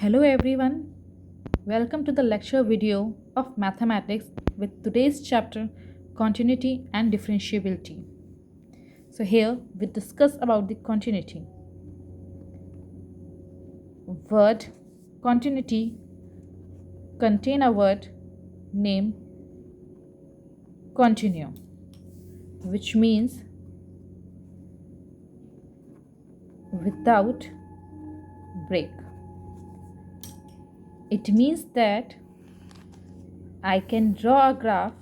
Hello everyone, welcome to the lecture video of mathematics with today's chapter continuity and differentiability. So here we discuss about the continuity. Word continuity contain a word named continue, which means without break. It means that I can draw a graph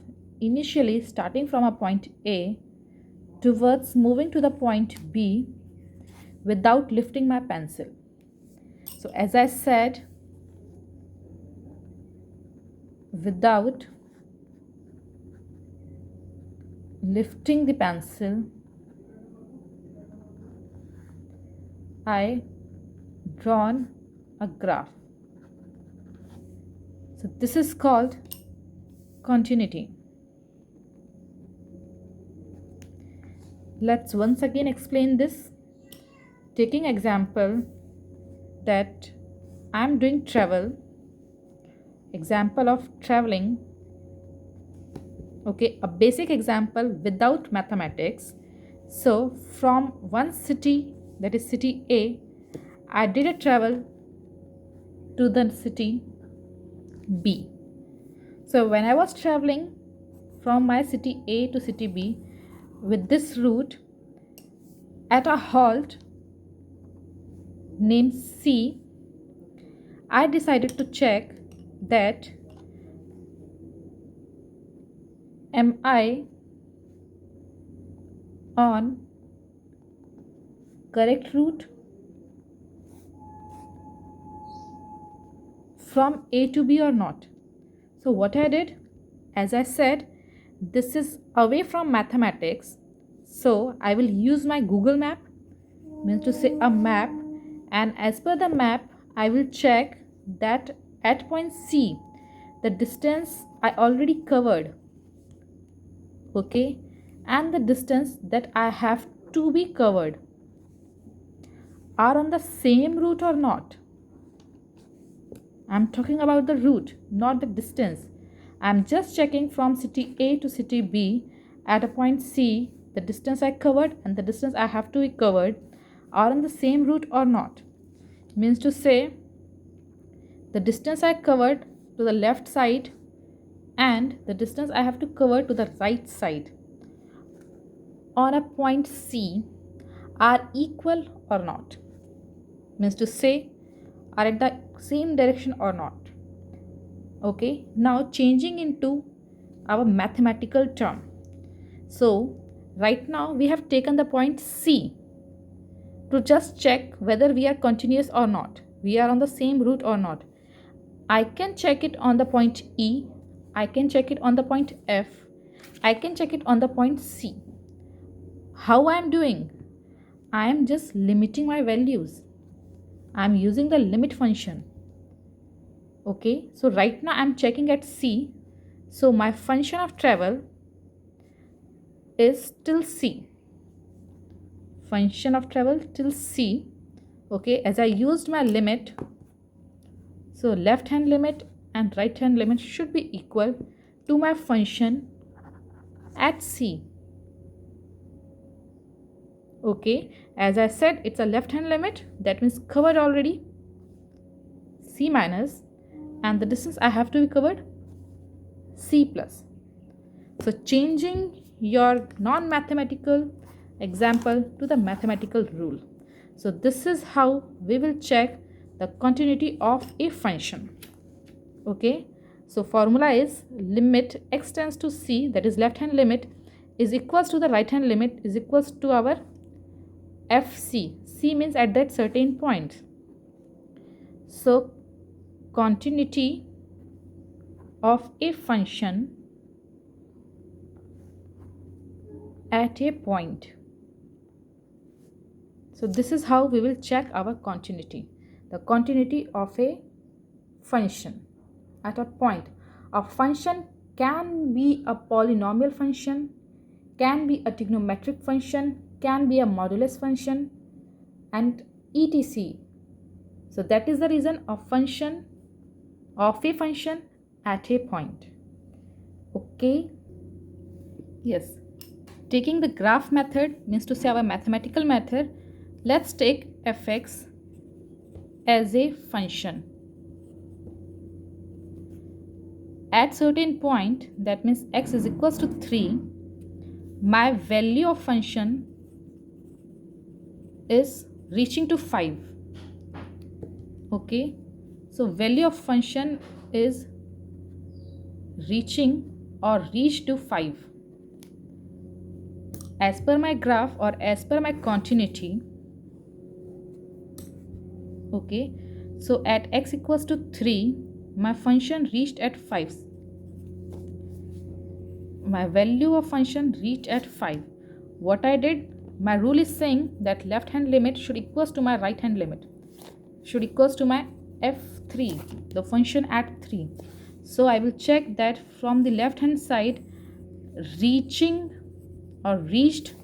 initially starting from a point A towards moving to the point B without lifting my pencil. So as I said, without lifting the pencil, I drawn a graph. So this is called continuity. Let's once again explain this, taking example that I'm doing travel, example of traveling, okay, a basic example without mathematics. So from one city, that is city A, I did a travel to the city B. So when I was traveling from my city A to city B with this route, at a halt named C, I decided to check that am I on correct route from A to B or not. So what I did, as I said, this is away from mathematics, so I will use my Google map, means to say a map, and as per the map I will check that at point C the distance I already covered, okay, and the distance that I have to be covered are on the same route or not. I'm talking about the route, not the distance. I'm just checking from city A to city B at a point C, the distance I covered and the distance I have to be covered are on the same route or not. Means to say, the distance I covered to the left side and the distance I have to cover to the right side on a point C are equal or not. Means to say, are at the same direction or not. Okay, now changing into our mathematical term. So right now we have taken the point C to just check whether we are continuous or not, we are on the same route or not. I can check it on the point E, I can check it on the point F, I can check it on the point C. How I am doing? I am just limiting my values. I am using the limit function. Okay, so right now I am checking at C, so my function of travel is still C. Function of travel till C. Okay, as I used my limit, so left hand limit and right hand limit should be equal to my function at C. Okay, as I said, it's a left hand limit, that means covered already, C minus, and the distance I have to be covered, C plus. So changing your non-mathematical example to the mathematical rule. So this is how we will check the continuity of a function. Okay, so formula is limit x tends to C, that is left hand limit, is equals to the right hand limit is equals to our FC. C means at that certain point. So continuity of a function at a point. So this is how we will check our continuity. The continuity of a function at a point. A function can be a polynomial function, can be a trigonometric function, can be a modulus function, and etc. So that is the reason of a function at a point. Okay. Yes. Taking the graph method means to say our mathematical method. Let's take fx as a function. At certain point, that means x is equals to 3, my value of function is reaching to 5. Okay, so value of function is reaching or reach to 5 as per my graph or as per my continuity. Okay, so at x equals to 3, my function reached at 5. My value of function reached at 5. What I did, my rule is saying that left hand limit should equals to my right hand limit, should equals to my f3, the function at 3. So I will check that from the left hand side reaching or reached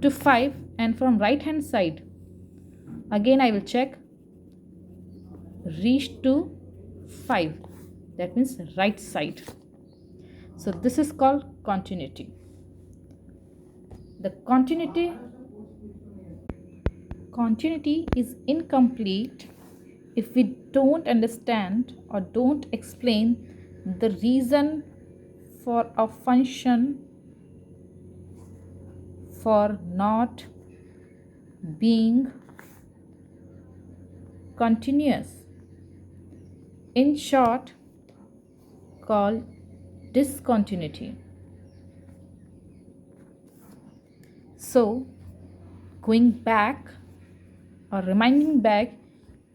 to 5, and from right hand side again I will check reached to 5, that means right side. So this is called continuity. The continuity is incomplete if we don't understand or don't explain the reason for a function for not being continuous. In short, called discontinuity. So, going back or reminding back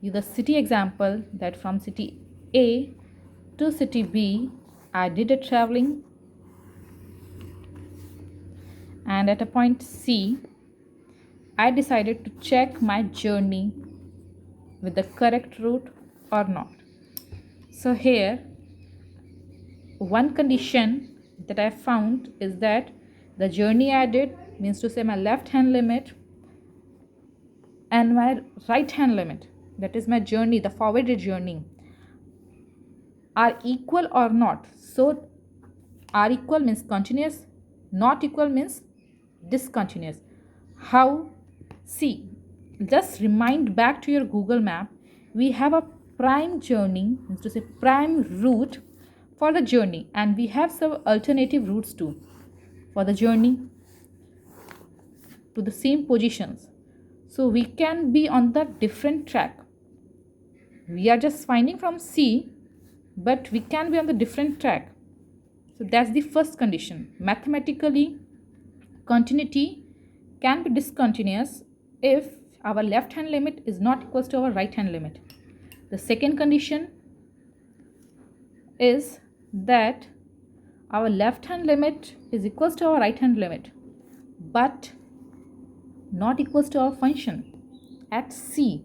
you the city example, that from city A to city B, I did a traveling, and at a point C, I decided to check my journey with the correct route or not. So here, one condition that I found is that the journey I did, means to say my left hand limit and my right hand limit, that is my journey, the forwarded journey, are equal or not. So are equal means continuous, not equal means discontinuous. How? See, just remind back to your Google map. We have a prime journey, means to say prime route for the journey, and we have some alternative routes too for the journey to the same positions. So we can be on the different track. We are just finding from C, but we can be on the different track. So that's the first condition. Mathematically, continuity can be discontinuous if our left hand limit is not equal to our right hand limit. The second condition is that our left hand limit is equal to our right hand limit, but not equals to our function at C.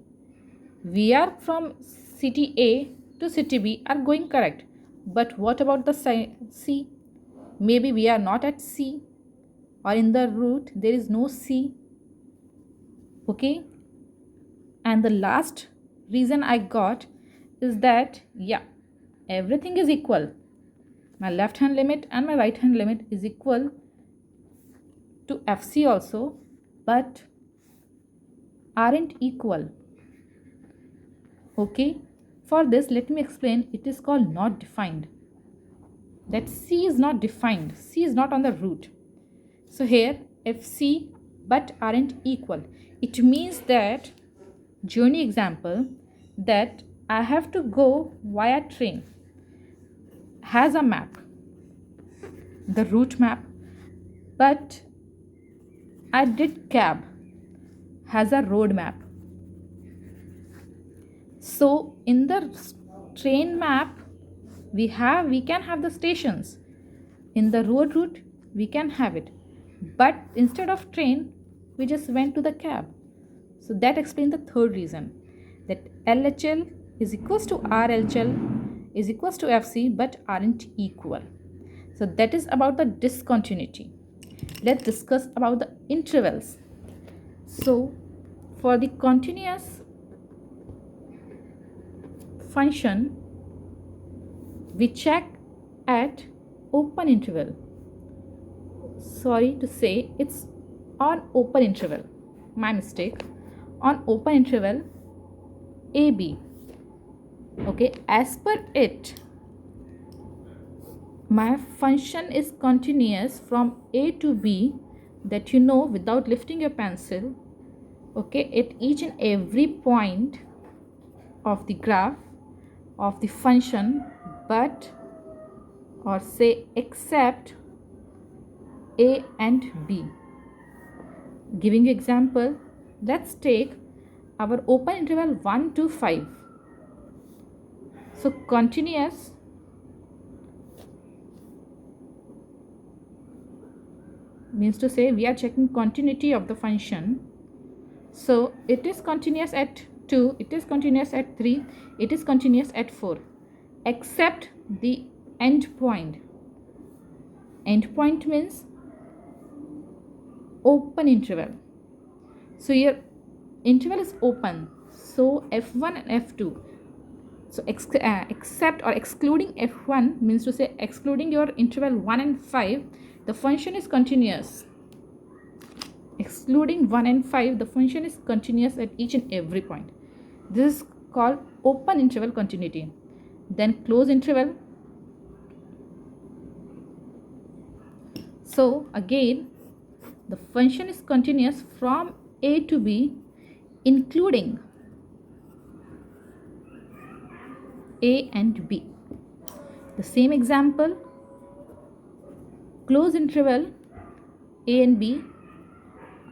We are from city A to city B are going correct, but what about the C? Maybe we are not at C, or in the route there is no C. Okay, and the last reason I got is that everything is equal. My left hand limit and my right hand limit is equal to FC also, but aren't equal. Okay, for this let me explain. It is called not defined. That C is not defined. C is not on the route. So here FC but aren't equal. It means that journey example, that I have to go via train, has a map, the route map, but I did cab, has a road map. So in the train map we can have the stations. In the road route we can have it, but instead of train we just went to the cab. So that explains the third reason, that LHL is equals to RLHL is equals to FC but aren't equal. So that is about the discontinuity. Let's discuss about the intervals. So For the continuous function, we check at open interval. Sorry to say, it's on open interval. My mistake. On open interval AB. Okay, as per it, my function is continuous from A to B, that you know without lifting your pencil. Okay, at each and every point of the graph of the function, but or say except A and B. Giving you example, let's take our open interval 1 to 5. So continuous means to say we are checking continuity of the function. So it is continuous at 2, it is continuous at 3, it is continuous at 4, except the end point. End point means open interval. So your interval is open, so F1 and F2. So except or excluding F1 means to say excluding your interval 1 and 5, the function is continuous. Excluding 1 and 5, the function is continuous at each and every point. This is called open interval continuity. Then close interval. So again, the function is continuous from A to B, including A and B. The same example, close interval A and B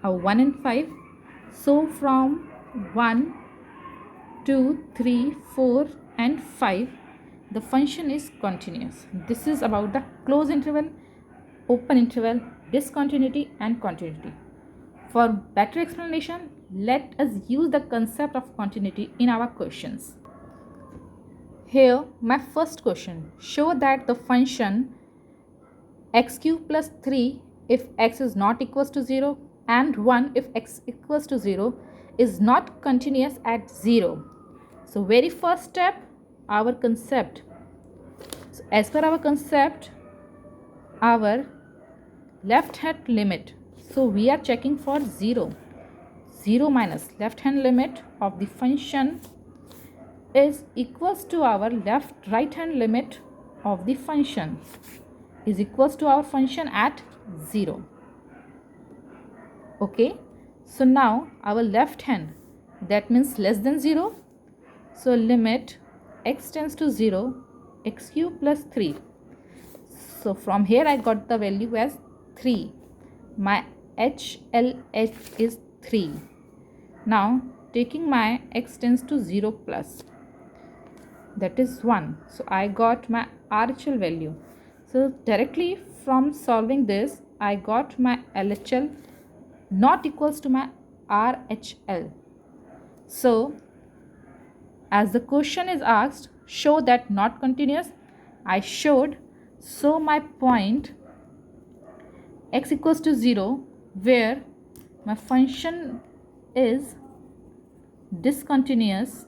are 1 and 5. So from 1, 2, 3, 4 and 5, the function is continuous. This is about the close interval, open interval, discontinuity and continuity. For better explanation, let us use the concept of continuity in our questions. Here my first question, show that the function x cube plus 3 if x is not equals to 0 and 1 if x equals to 0 is not continuous at 0. So very first step, our concept. So as per our concept, our left hand limit, so we are checking for 0. 0 minus left hand limit of the function is equals to our right hand limit of the function is equals to our function at 0. Okay, so now our left hand, that means less than 0. So limit x tends to 0, x cube plus 3. So from here I got the value as 3. My HLH is 3. Now taking my x tends to 0 plus, that is 1. So I got my RHL value. So directly from solving this, I got my LHL not equals to my RHL. So as the question is asked, show that not continuous, I showed. So my point x equals to 0, where my function is discontinuous,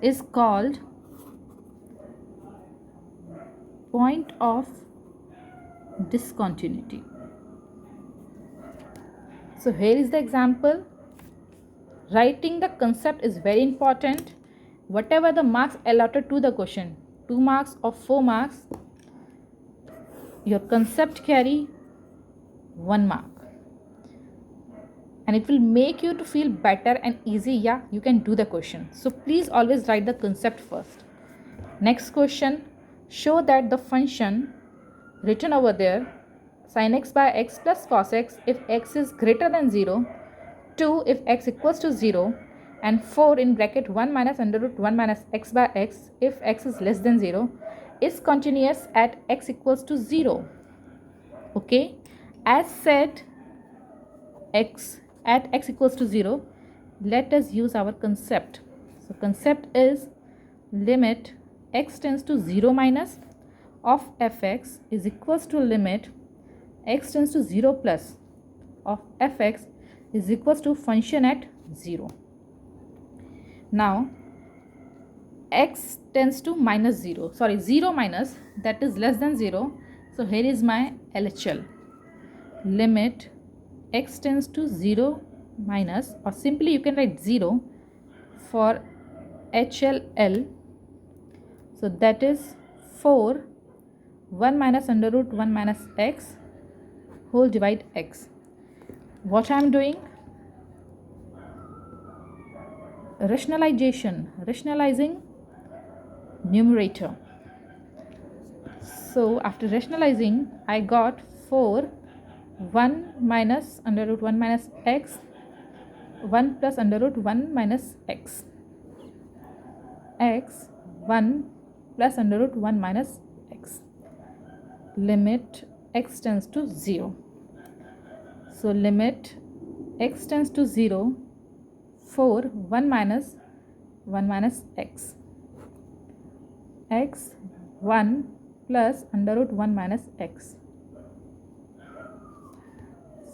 is called point of discontinuity. So here is the example. Writing the concept is very important. Whatever the marks allotted to the question, 2 marks or 4 marks, your concept carry 1 mark. And it will make you to feel better and easy. Yeah, you can do the question. So please always write the concept first. Next question, show that the function written over there, sin x by x plus cos x if x is greater than 0, 2 if x equals to 0, and 4 in bracket 1 minus under root 1 minus x by x if x is less than 0, is continuous at x equals to 0. Okay, as said, at x equals to 0, let us use our concept. So concept is limit x tends to 0 minus of fx is equals to limit x tends to 0 plus of fx is equals to function at 0. Now x tends to minus 0, sorry 0 minus, that is less than 0. So here is my LHL. Limit x tends to 0 minus, or simply you can write 0 for HLL. So that is 4 1 minus under root 1 minus x whole divide x. What I am doing? Rationalizing numerator. So after rationalizing, I got 4 1 minus under root 1 minus x 1 plus under root 1 minus x 1 plus under root 1 minus x. Limit x tends to 0. So limit x tends to 0, 4 1 minus x 1 plus under root 1 minus x.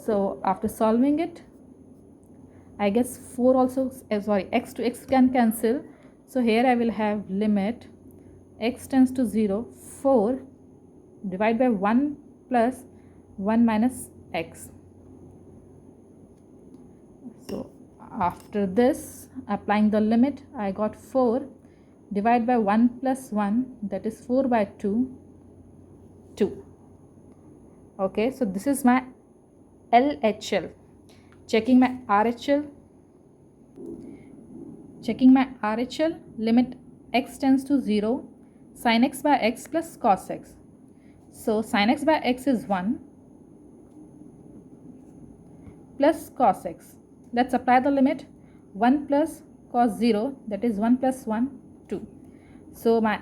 So after solving it, I guess 4 also, x to x can cancel. So here I will have limit x tends to 0, 4 divided by 1 plus 1 minus x. So after this, applying the limit, I got 4 divided by 1 plus 1, that is 4 by 2. Okay, so this is my LHL. Checking my RHL. Limit x tends to 0, sin x by x plus cos x. So sin x by x is 1 plus cos x. Let's apply the limit. 1 plus cos 0, that is 1 plus 1, 2. So my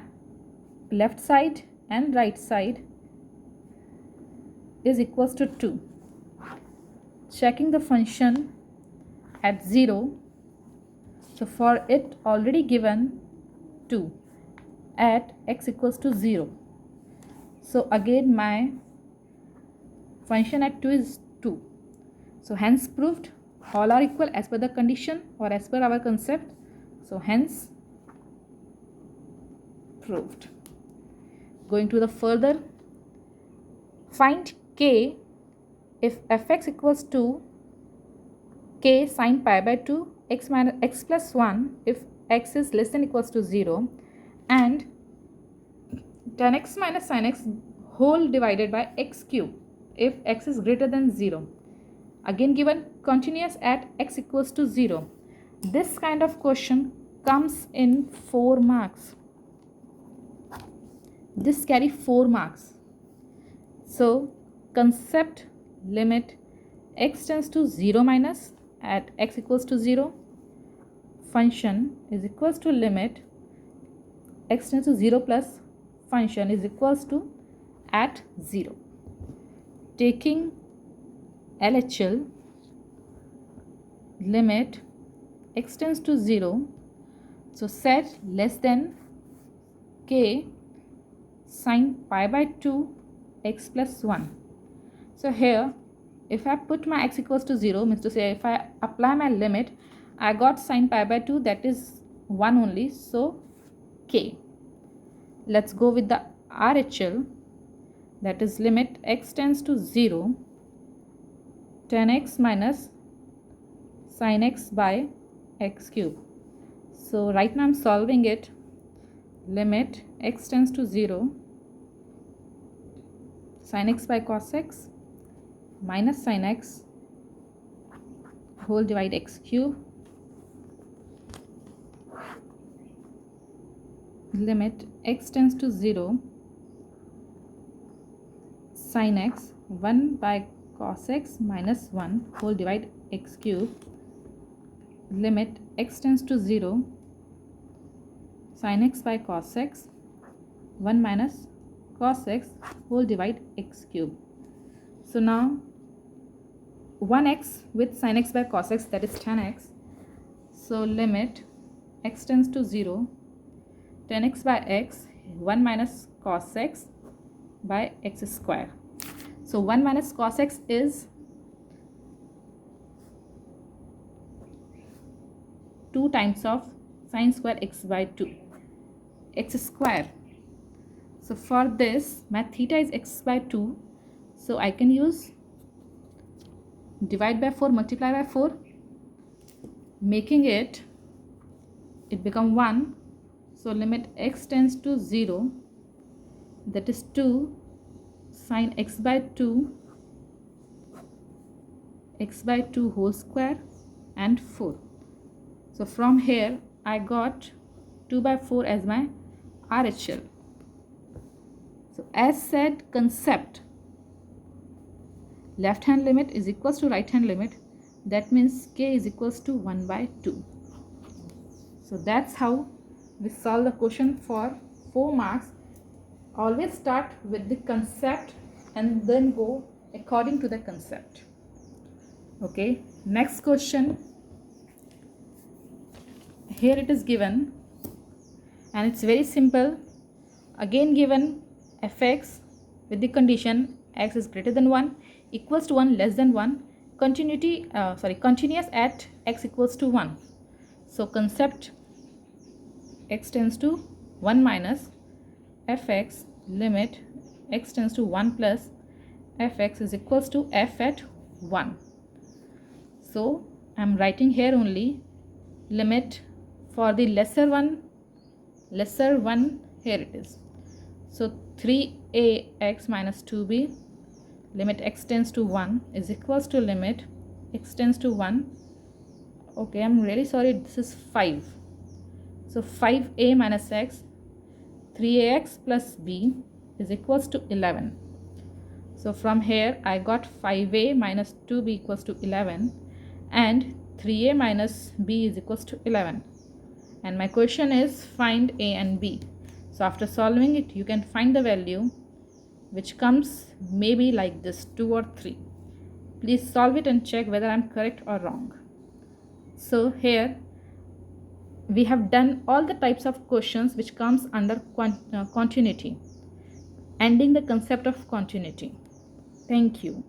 left side and right side is equals to 2. Checking the function at 0. So for it already given 2 at x equals to 0. So again my function at 2 is 2. So hence proved all are equal as per the condition or as per our concept. So hence proved. Going to the further, find k if fx equals to k sin pi by 2 x minus x plus 1 if x is less than equals to 0, and tan x minus sin x whole divided by x cube if x is greater than 0. Again given continuous at x equals to 0. This kind of question comes in 4 marks. This carry 4 marks. So concept, limit x tends to 0 minus at x equals to 0. Function is equals to limit x tends to 0 plus function is equals to at 0. Taking LHL, limit x tends to 0. So set less than k sin pi by 2 x plus 1. So here if I put my x equals to 0, means to say if I apply my limit, I got sin pi by 2, that is 1 only, so k. Let's go with the RHL, that is limit x tends to 0, tan x minus sin x by x cube. So right now I'm solving it. Limit x tends to 0, sin x by cos x minus sin x whole divide x cube. Limit x tends to 0, sin x 1 by cos x minus 1 whole divide x cube. Limit x tends to 0, sin x by cos x 1 minus cos x whole divide x cube. So now 1x with sin x by cos x, that is tan x. So limit x tends to 0, tan x by x 1 minus cos x by x square. So 1 minus cos x is 2 times of sine square x by 2, x square. So for this, my theta is x by 2, so I can use divide by 4, multiply by 4, making it become 1. So limit x tends to 0, that is 2 sine x by 2 whole square and 4. So from here I got 2 by 4 as my RHL. So as said, concept, left hand limit is equals to right hand limit, that means k is equals to 1 by 2. So that's how we solve the question for 4 marks. Always start with the concept and then go according to the concept. Okay, next question. Here it is given and it's very simple. Again given fx with the condition x is greater than 1, equals to 1, less than 1, continuous at x equals to 1. So concept, x tends to 1 minus fx, limit x tends to 1 plus fx is equals to f at 1. So I am writing here only limit for the lesser one, here it is. So 3ax minus 2b, limit x tends to 1 is equals to limit x tends to 1. Okay, I'm really sorry, this is 5. So 5a minus x, 3ax plus b is equals to 11. So from here I got 5a minus 2b equals to 11 and 3a minus b is equals to 11. And my question is find a and b. So after solving it, you can find the value which comes maybe like this, 2 or 3. Please solve it and check whether I'm correct or wrong. So here we have done all the types of questions which comes under continuity, ending the concept of continuity. Thank you.